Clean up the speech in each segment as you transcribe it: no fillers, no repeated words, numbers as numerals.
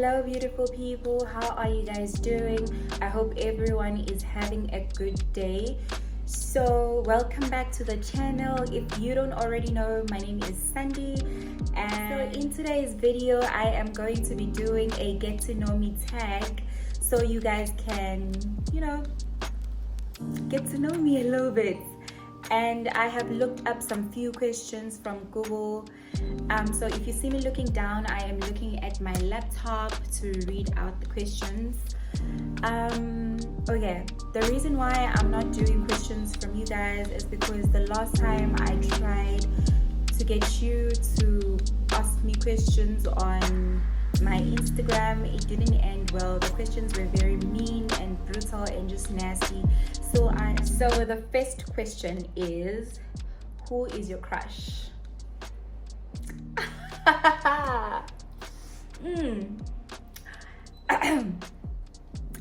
Hello beautiful people, how are you guys doing? I hope everyone is having a good day. So welcome back to the channel. If you don't already know, my name is Sandy, and so in today's video I am going to be doing a get to know me tag so you guys can, get to know me a little bit. And I have looked up some few questions from Google. So if you see me looking down, I am looking at my laptop to read out the questions. Okay, the reason why I'm not doing questions from you guys is because the last time I tried to get you to ask me questions on my Instagram, it didn't end well. The questions were very mean and brutal and just nasty. So the first question is, who is your crush?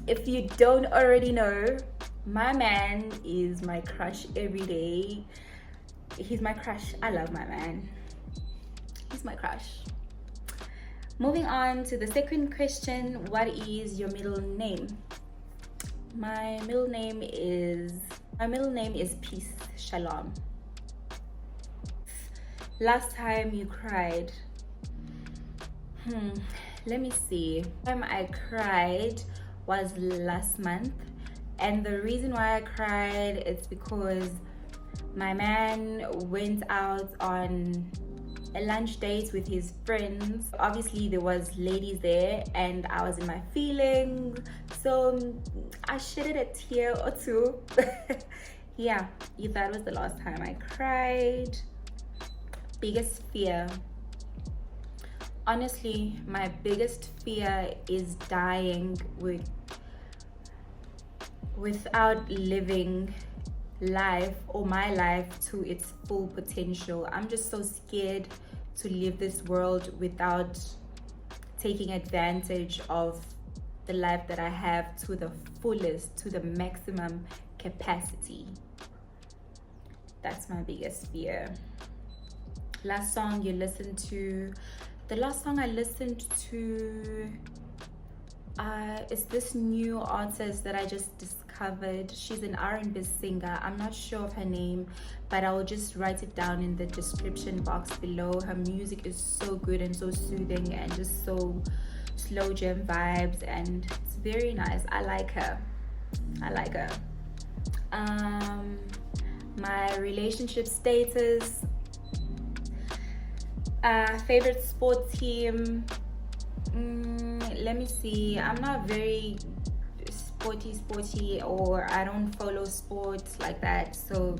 If you don't already know, my man is my crush every day. He's my crush. I love my man. He's my crush. Moving on to the second question, what is your middle name? My middle name is Peace. Shalom. Last time you cried. Let me see. The time I cried was last month, and the reason why I cried is because my man went out on a lunch date with his friends. Obviously there was ladies there and I was in my feelings, so I shedded a tear or two. Yeah, if that was the last time I cried. Biggest fear. Honestly, my biggest fear is dying without living life or my life to its full potential. I'm just so scared to live this world without taking advantage of the life that I have to the fullest, to the maximum capacity. That's my biggest fear. Last song you listened to? The last song I listened to is this new artist that I just discovered. She's an R&B singer. I'm not sure of her name, but I will just write it down in the description box below. Her music is so good and so soothing and just so slow jam vibes, and it's very nice. I like her. My relationship status, favorite sport team. Let me see. I'm not very sporty, or I don't follow sports like that, so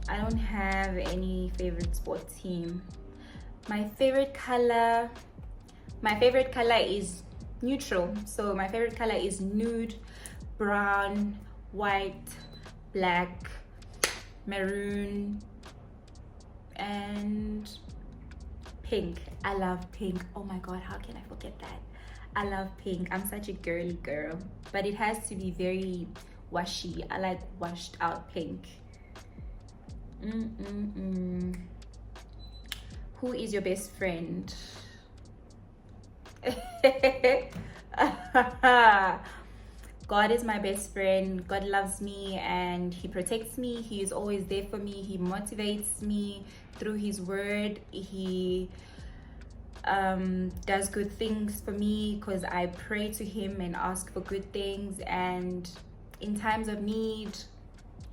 I don't have any favorite sport team. My favorite color is neutral. So my favorite color is nude, brown, white, black, maroon, and pink. I love pink. Oh my god, how can I forget that? I love pink. I'm such a girly girl, but it has to be very washy. I like washed out pink. Who is your best friend? God is my best friend. God loves me and he protects me. He is always there for me. He motivates me through his word. He does good things for me because I pray to him and ask for good things, and in times of need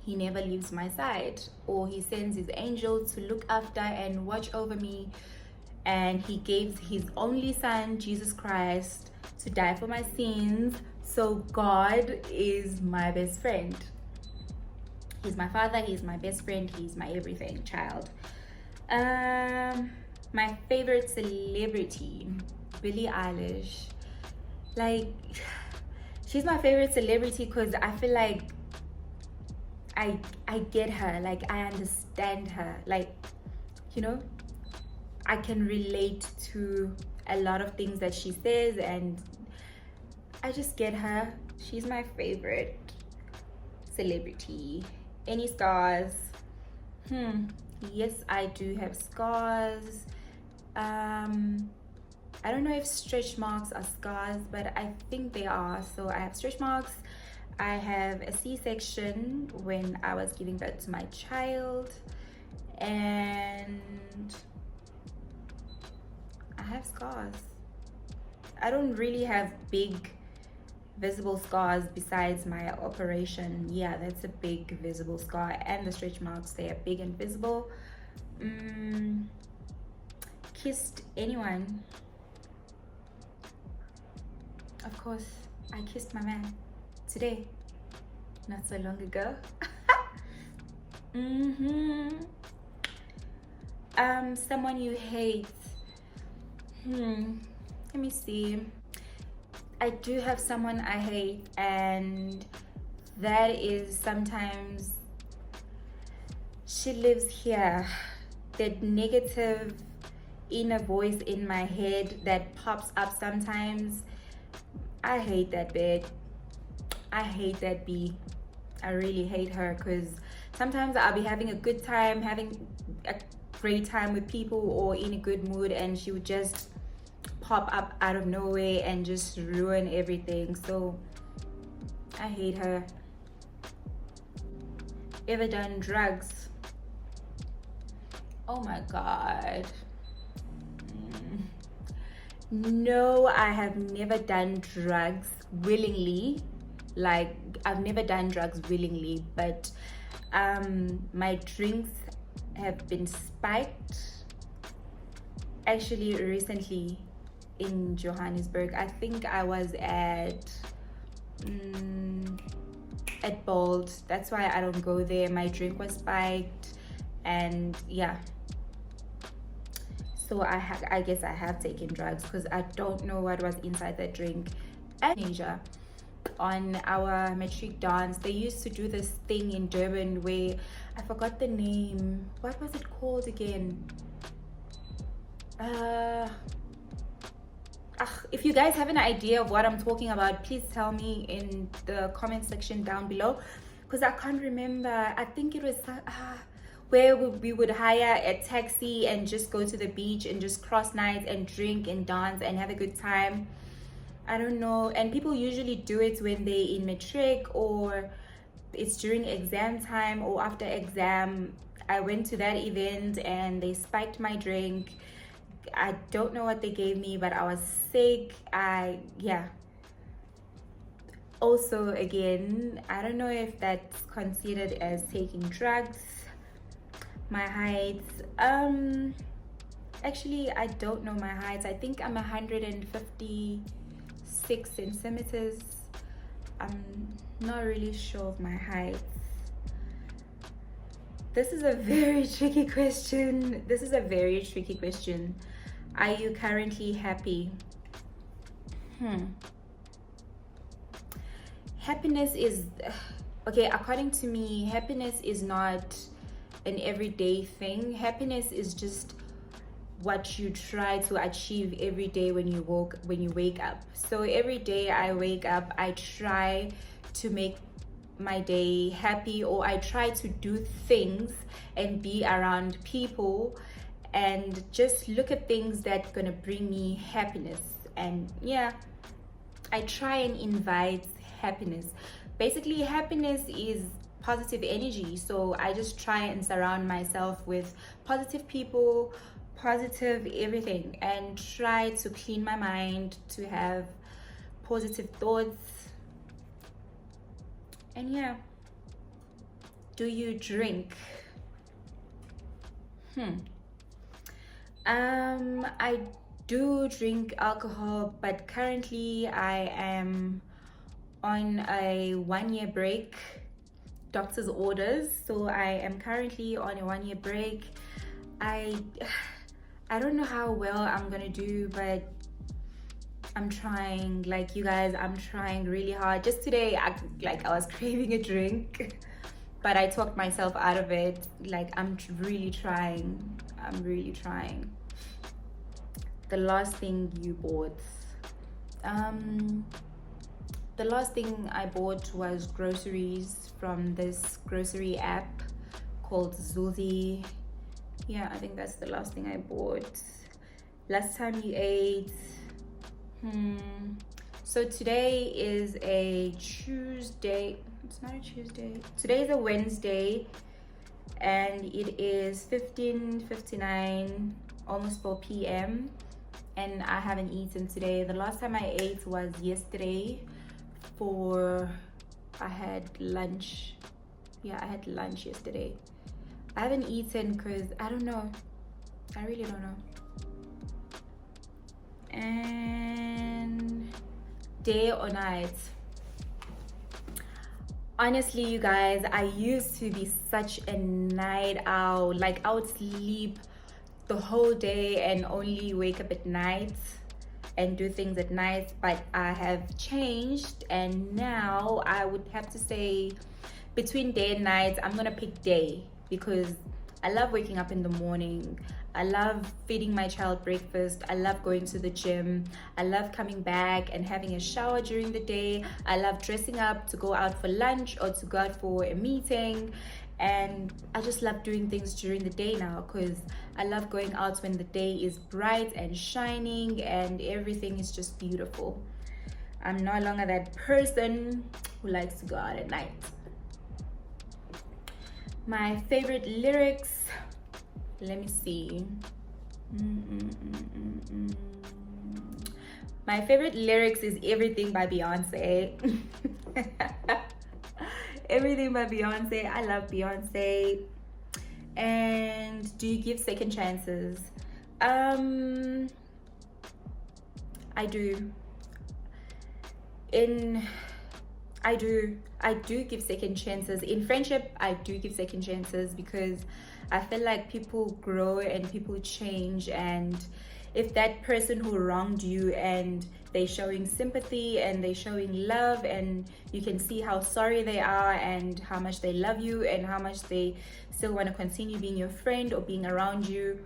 he never leaves my side, or he sends his angel to look after and watch over me. And he gave his only son, Jesus Christ, to die for my sins. So God is my best friend. He's my father, he's my best friend, he's my everything child. My favorite celebrity, Billie Eilish. Like, she's my favorite celebrity because I feel like I get her, like I understand her, like, I can relate to a lot of things that she says, and I just get her. She's my favorite celebrity. Any scars? Yes, I do have scars. I don't know if stretch marks are scars, but I think they are. So I have stretch marks. I have a C-section when I was giving birth to my child, and I have scars. I don't really have big visible scars besides my operation. Yeah, that's a big visible scar, and the stretch marks, they are big and visible. Kissed anyone? Of course, I kissed my man today, not so long ago. Someone you hate. Let me see. I do have someone I hate, and that is sometimes she lives here. That negative inner voice in my head that pops up sometimes. I hate that bitch. I hate that bee. I really hate her, because sometimes I'll be having a good time, having a great time with people or in a good mood, and she would just pop up out of nowhere and just ruin everything. So I hate her. Ever done drugs? Oh my god. No, I have never done drugs willingly. Like, I've never done drugs willingly, but my drinks have been spiked. Actually, recently in Johannesburg, I think I was at Bold. That's why I don't go there. My drink was spiked, and yeah. So I guess I have taken drugs, because I don't know what was inside that drink. And Asia, on our matric dance, they used to do this thing in Durban where I forgot the name. What was it called again? If you guys have an idea of what I'm talking about, please tell me in the comment section down below, because I can't remember. I think it was where we would hire a taxi and just go to the beach and just cross nights and drink and dance and have a good time. I don't know. And people usually do it when they're in matric, or it's during exam time or after exam. I went to that event and they spiked my drink. I don't know what they gave me, but I was sick. Yeah. Also, again, I don't know if that's considered as taking drugs. My height, actually, I don't know my height. I think I'm 156 centimeters. I'm not really sure of my height. This is a very tricky question. Are you currently happy? Happiness is, okay, according to me, happiness is not an everyday thing. Happiness is just what you try to achieve every day when you wake up. So every day I wake up, I try to make my day happy, or I try to do things and be around people and just look at things that gonna bring me happiness. And yeah, I try and invite happiness. Basically, happiness is positive energy, so I just try and surround myself with positive people, positive everything, and try to clean my mind to have positive thoughts. And yeah. Do you drink? I do drink alcohol, but currently I am on a 1-year break, doctor's orders. So I am currently on a 1-year break. I don't know how well I'm gonna do, but I'm trying. Like, you guys, I'm trying really hard. Just today, I was craving a drink, but I talked myself out of it. Like, I'm really trying. The last thing you bought? The last thing I bought was groceries from this grocery app called Zuzi. Yeah, I think that's the last thing I bought. Last time you ate. So today is a Tuesday. It's not a Tuesday. Today is a Wednesday, and it is 15:59, almost 4 p.m. and I haven't eaten today. The last time I ate was yesterday I had lunch. Yeah, I had lunch yesterday. I haven't eaten because I don't know. I really don't know. And day or night? Honestly, you guys, I used to be such a night owl. Like, I would sleep the whole day and only wake up at night and do things at night, but I have changed, and now I would have to say between day and night, I'm gonna pick day, because I love waking up in the morning. I love feeding my child breakfast. I love going to the gym. I love coming back and having a shower during the day. I love dressing up to go out for lunch or to go out for a meeting. And I just love doing things during the day now, because I love going out when the day is bright and shining and everything is just beautiful. I'm no longer that person who likes to go out at night. My favorite lyrics, let me see. My favorite lyrics is Everything by Beyonce. Everything by Beyonce. I love Beyonce. And do you give second chances? I do. I do give second chances. In friendship, I do give second chances, because I feel like people grow and people change, and if that person who wronged you and they're showing sympathy and they're showing love, and you can see how sorry they are and how much they love you and how much they still want to continue being your friend or being around you.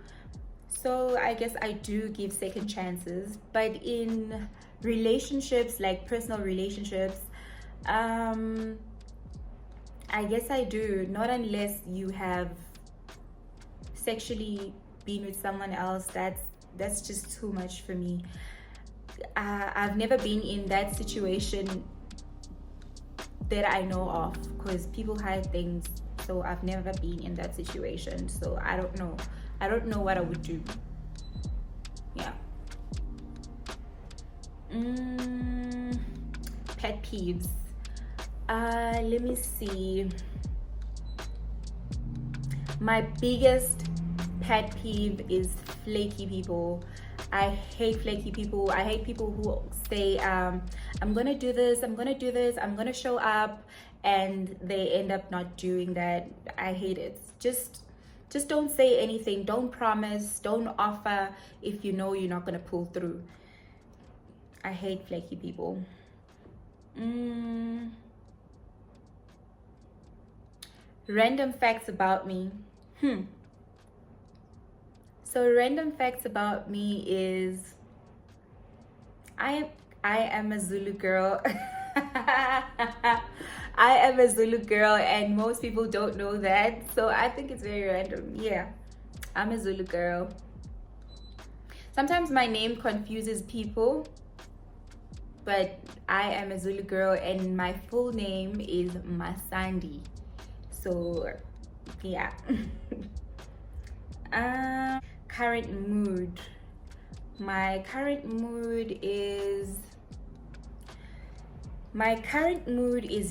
So I guess I do give second chances. But in relationships, like personal relationships, I guess I do. Not unless you have sexually been with someone else. That's just too much for me. I've never been in that situation that I know of, because people hide things. So I've never been in that situation. So I don't know. I don't know what I would do. Yeah. Pet peeves. Let me see. My biggest pet peeve is flaky people. I hate flaky people. I hate people who say, I'm gonna do this, I'm gonna do this, I'm gonna show up, and they end up not doing that. I hate it. Just don't say anything. Don't promise. Don't offer if you know you're not gonna pull through. I hate flaky people. Random facts about me. So random facts about me is I am a Zulu girl. I am a Zulu girl, and most people don't know that. So I think it's very random. Yeah, I'm a Zulu girl. Sometimes my name confuses people, but I am a Zulu girl, and my full name is Masandi. So yeah. Current mood. My current mood is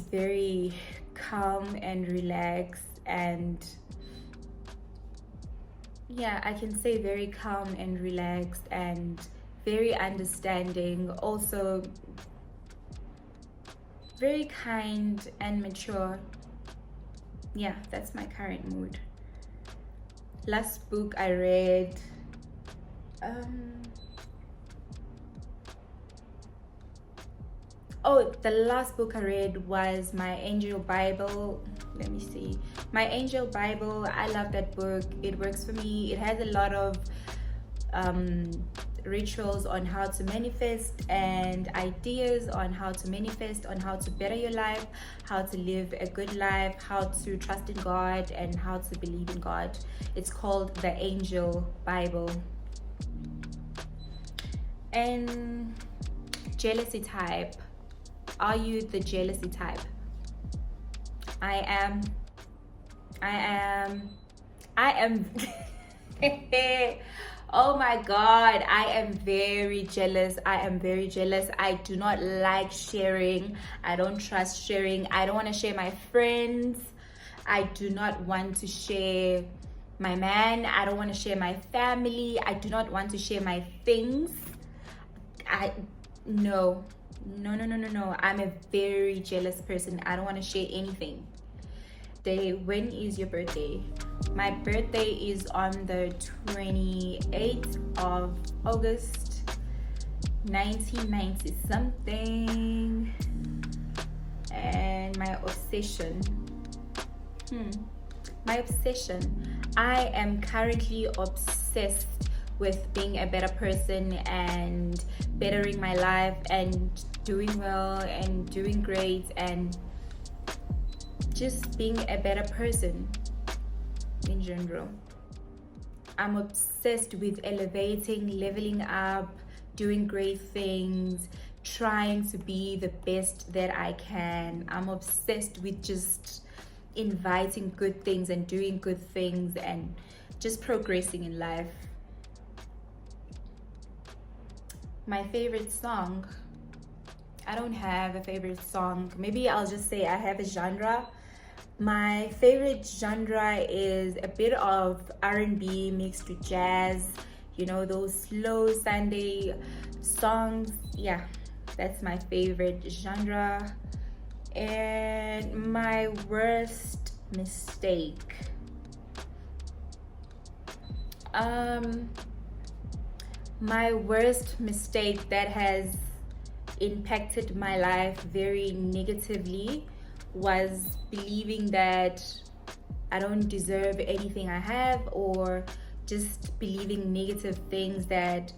very calm and relaxed, and yeah, I can say very calm and relaxed and very understanding, also very kind and mature. Yeah, that's my current mood. Last book I read, the last book I read was My Angel Bible. Let me see. My Angel Bible. I love that book. It works for me. It has a lot of rituals on how to manifest and ideas on how to manifest, on how to better your life, how to live a good life, how to trust in God, and how to believe in God. It's called The Angel Bible. And jealousy type. Are you the jealousy type? I am. Oh my God, I am very jealous. I do not like sharing. I don't trust sharing. I don't want to share my friends. I do not want to share my man. I don't want to share my family. I do not want to share my things. No. I'm a very jealous person. I don't want to share anything. When is your birthday? My birthday is on the 28th of August 1990 something. And my obsession, I am currently obsessed with being a better person and bettering my life and doing well and doing great and just being a better person in general. I'm obsessed with elevating, leveling up, doing great things, trying to be the best that I can. I'm obsessed with just inviting good things and doing good things and just progressing in life. My favorite song, I don't have a favorite song. Maybe I'll just say I have a genre. My favorite genre is a bit of R&B mixed with jazz, you know, those slow Sunday songs. Yeah, that's my favorite genre. And my worst mistake, my worst mistake that has impacted my life very negatively was believing that I don't deserve anything I have, or just believing negative things, that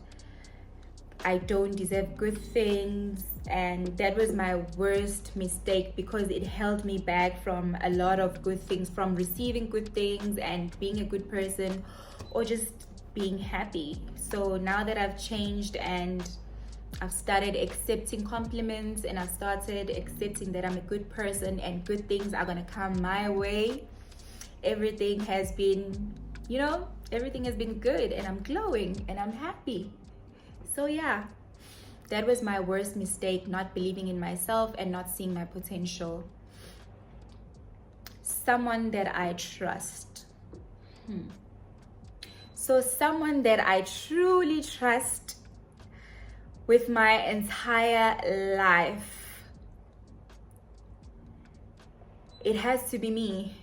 I don't deserve good things. And that was my worst mistake because it held me back from a lot of good things, from receiving good things and being a good person, or just being happy. So now that I've changed and I've started accepting compliments and I've started accepting that I'm a good person and good things are gonna come my way, everything has been, everything has been good and I'm glowing and I'm happy. So yeah, that was my worst mistake, not believing in myself and not seeing my potential. Someone that I trust. So someone that I truly trust with my entire life, it has to be me.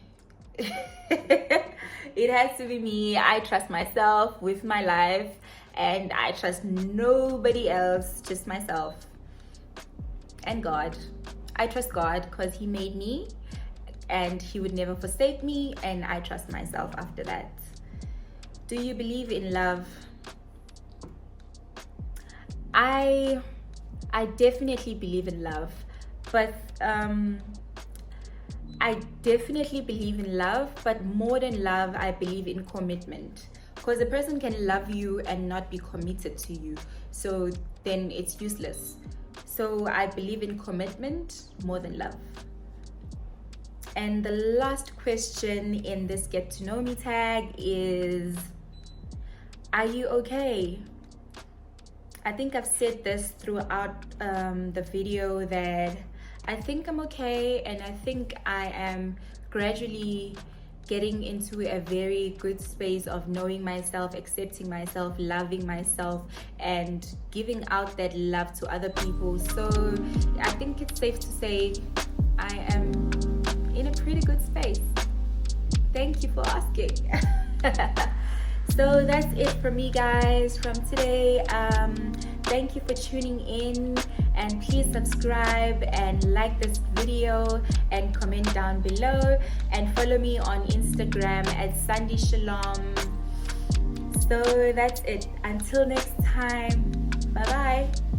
It has to be me. I trust myself with my life and I trust nobody else, just myself and God. I trust God because He made me and He would never forsake me, and I trust myself after that. Do you believe in love? I definitely believe in love, but I definitely believe in love, but more than love, I believe in commitment. Because a person can love you and not be committed to you, so then it's useless. So I believe in commitment more than love. And the last question in this get to know me tag is, are you okay? I think I've said this throughout the video that I think I'm okay, and I think I am gradually getting into a very good space of knowing myself, accepting myself, loving myself, and giving out that love to other people. So I think it's safe to say I am in a pretty good space. Thank you for asking. So that's it for me, guys, from today. Thank you for tuning in, and please subscribe and like this video and comment down below, and follow me on Instagram at Sandy Shalom. So that's it. Until next time, bye bye.